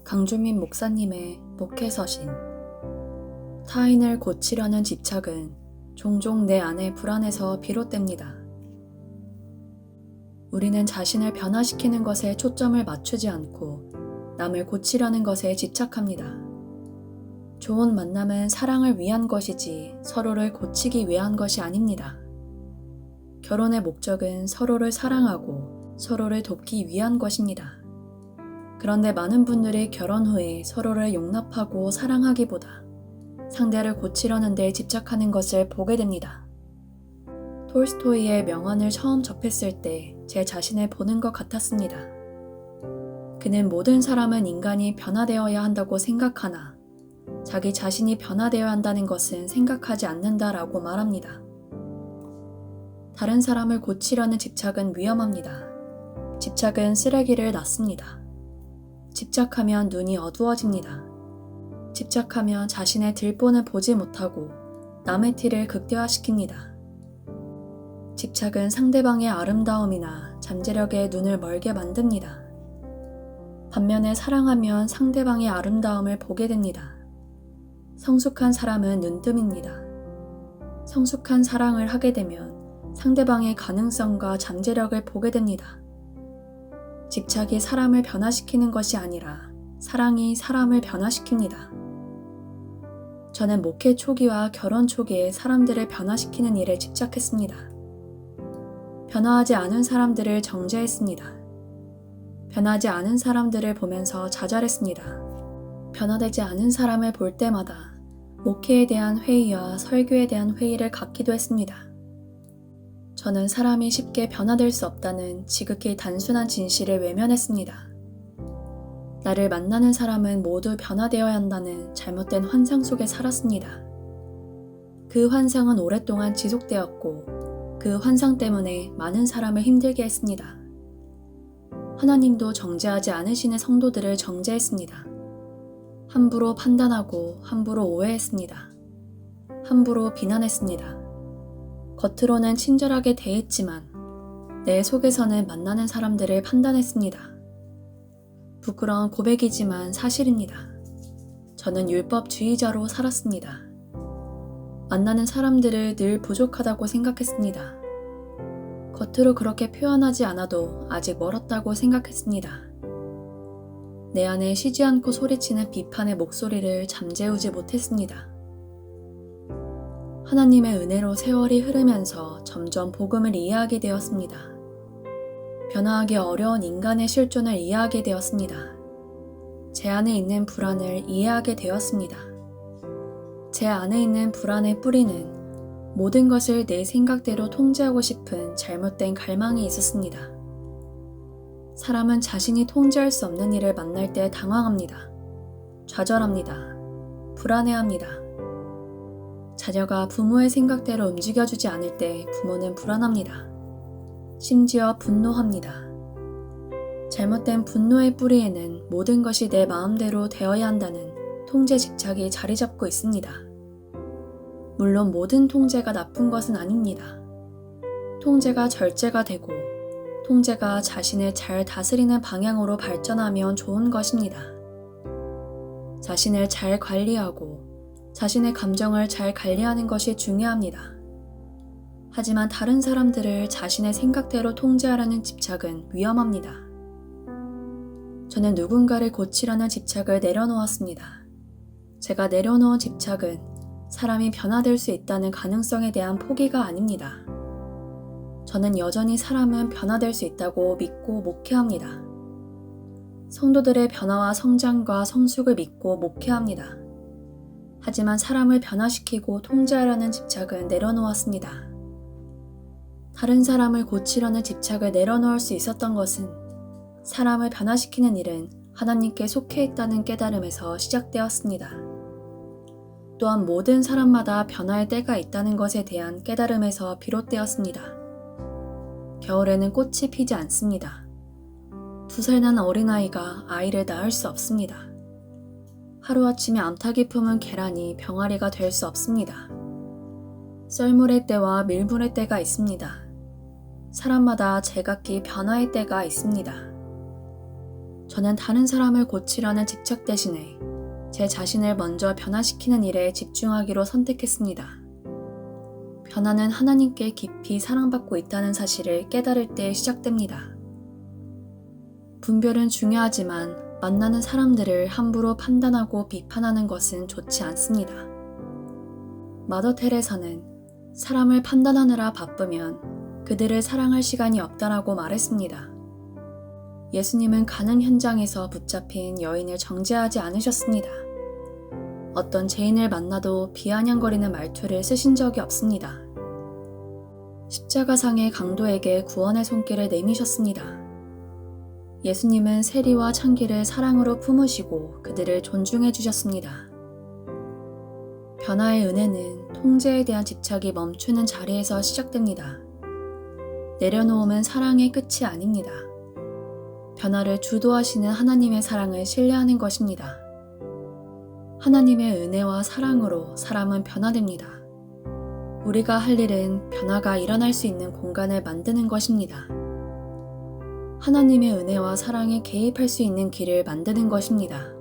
강주민 목사님의 목회서신. 타인을 고치려는 집착은 종종 내 안의 불안에서 비롯됩니다. 우리는 자신을 변화시키는 것에 초점을 맞추지 않고 남을 고치려는 것에 집착합니다. 좋은 만남은 사랑을 위한 것이지 서로를 고치기 위한 것이 아닙니다. 결혼의 목적은 서로를 사랑하고 서로를 돕기 위한 것입니다. 그런데 많은 분들이 결혼 후에 서로를 용납하고 사랑하기보다 상대를 고치려는 데 집착하는 것을 보게 됩니다. 톨스토이의 명언을 처음 접했을 때 제 자신을 보는 것 같았습니다. 그는 모든 사람은 인간이 변화되어야 한다고 생각하나 자기 자신이 변화되어야 한다는 것은 생각하지 않는다라고 말합니다. 다른 사람을 고치려는 집착은 위험합니다. 집착은 쓰레기를 낳습니다. 집착하면 눈이 어두워집니다. 집착하면 자신의 들본을 보지 못하고 남의 티를 극대화시킵니다. 집착은 상대방의 아름다움이나 잠재력에 눈을 멀게 만듭니다. 반면에 사랑하면 상대방의 아름다움을 보게 됩니다. 성숙한 사람은 눈뜸입니다. 성숙한 사랑을 하게 되면 상대방의 가능성과 잠재력을 보게 됩니다. 집착이 사람을 변화시키는 것이 아니라 사랑이 사람을 변화시킵니다. 저는 목회 초기와 결혼 초기에 사람들을 변화시키는 일에 집착했습니다. 변화하지 않은 사람들을 정죄했습니다. 변하지 않은 사람들을 보면서 좌절했습니다. 변화되지 않은 사람을 볼 때마다 목회에 대한 회의와 설교에 대한 회의를 갖기도 했습니다. 저는 사람이 쉽게 변화될 수 없다는 지극히 단순한 진실을 외면했습니다. 나를 만나는 사람은 모두 변화되어야 한다는 잘못된 환상 속에 살았습니다. 그 환상은 오랫동안 지속되었고 그 환상 때문에 많은 사람을 힘들게 했습니다. 하나님도 정죄하지 않으시는 성도들을 정죄했습니다. 함부로 판단하고 함부로 오해했습니다. 함부로 비난했습니다. 겉으로는 친절하게 대했지만 내 속에서는 만나는 사람들을 판단했습니다. 부끄러운 고백이지만 사실입니다. 저는 율법주의자로 살았습니다. 만나는 사람들을 늘 부족하다고 생각했습니다. 겉으로 그렇게 표현하지 않아도 아직 멀었다고 생각했습니다. 내 안에 쉬지 않고 소리치는 비판의 목소리를 잠재우지 못했습니다. 하나님의 은혜로 세월이 흐르면서 점점 복음을 이해하게 되었습니다. 변화하기 어려운 인간의 실존을 이해하게 되었습니다. 제 안에 있는 불안을 이해하게 되었습니다. 제 안에 있는 불안의 뿌리는 모든 것을 내 생각대로 통제하고 싶은 잘못된 갈망이 있었습니다. 사람은 자신이 통제할 수 없는 일을 만날 때 당황합니다. 좌절합니다. 불안해합니다. 자녀가 부모의 생각대로 움직여주지 않을 때 부모는 불안합니다. 심지어 분노합니다. 잘못된 분노의 뿌리에는 모든 것이 내 마음대로 되어야 한다는 통제 집착이 자리 잡고 있습니다. 물론 모든 통제가 나쁜 것은 아닙니다. 통제가 절제가 되고 통제가 자신을 잘 다스리는 방향으로 발전하면 좋은 것입니다. 자신을 잘 관리하고 자신의 감정을 잘 관리하는 것이 중요합니다. 하지만 다른 사람들을 자신의 생각대로 통제하려는 집착은 위험합니다. 저는 누군가를 고치려는 집착을 내려놓았습니다. 제가 내려놓은 집착은 사람이 변화될 수 있다는 가능성에 대한 포기가 아닙니다. 저는 여전히 사람은 변화될 수 있다고 믿고 목회합니다. 성도들의 변화와 성장과 성숙을 믿고 목회합니다. 하지만 사람을 변화시키고 통제하려는 집착은 내려놓았습니다. 다른 사람을 고치려는 집착을 내려놓을 수 있었던 것은 사람을 변화시키는 일은 하나님께 속해 있다는 깨달음에서 시작되었습니다. 또한 모든 사람마다 변화의 때가 있다는 것에 대한 깨달음에서 비롯되었습니다. 겨울에는 꽃이 피지 않습니다. 2살 난 어린아이가 아이를 낳을 수 없습니다. 하루아침에 암탉이 품은 계란이 병아리가 될 수 없습니다. 썰물의 때와 밀물의 때가 있습니다. 사람마다 제각기 변화의 때가 있습니다. 저는 다른 사람을 고치려는 집착 대신에 제 자신을 먼저 변화시키는 일에 집중하기로 선택했습니다. 변화는 하나님께 깊이 사랑받고 있다는 사실을 깨달을 때 시작됩니다. 분별은 중요하지만 만나는 사람들을 함부로 판단하고 비판하는 것은 좋지 않습니다. 마더 테레사는 사람을 판단하느라 바쁘면 그들을 사랑할 시간이 없다라고 말했습니다. 예수님은 가는 현장에서 붙잡힌 여인을 정죄하지 않으셨습니다. 어떤 죄인을 만나도 비아냥거리는 말투를 쓰신 적이 없습니다. 십자가상의 강도에게 구원의 손길을 내미셨습니다. 예수님은 세리와 창기를 사랑으로 품으시고 그들을 존중해 주셨습니다. 변화의 은혜는 통제에 대한 집착이 멈추는 자리에서 시작됩니다. 내려놓음은 사랑의 끝이 아닙니다. 변화를 주도하시는 하나님의 사랑을 신뢰하는 것입니다. 하나님의 은혜와 사랑으로 사람은 변화됩니다. 우리가 할 일은 변화가 일어날 수 있는 공간을 만드는 것입니다. 하나님의 은혜와 사랑에 개입할 수 있는 길을 만드는 것입니다.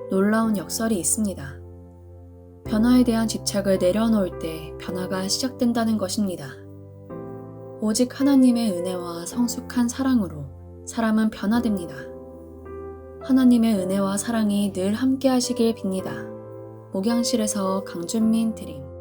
놀라운 역설이 있습니다. 변화에 대한 집착을 내려놓을 때 변화가 시작된다는 것입니다. 오직 하나님의 은혜와 성숙한 사랑으로 사람은 변화됩니다. 하나님의 은혜와 사랑이 늘 함께 하시길 빕니다. 목양실에서 강준민 드림.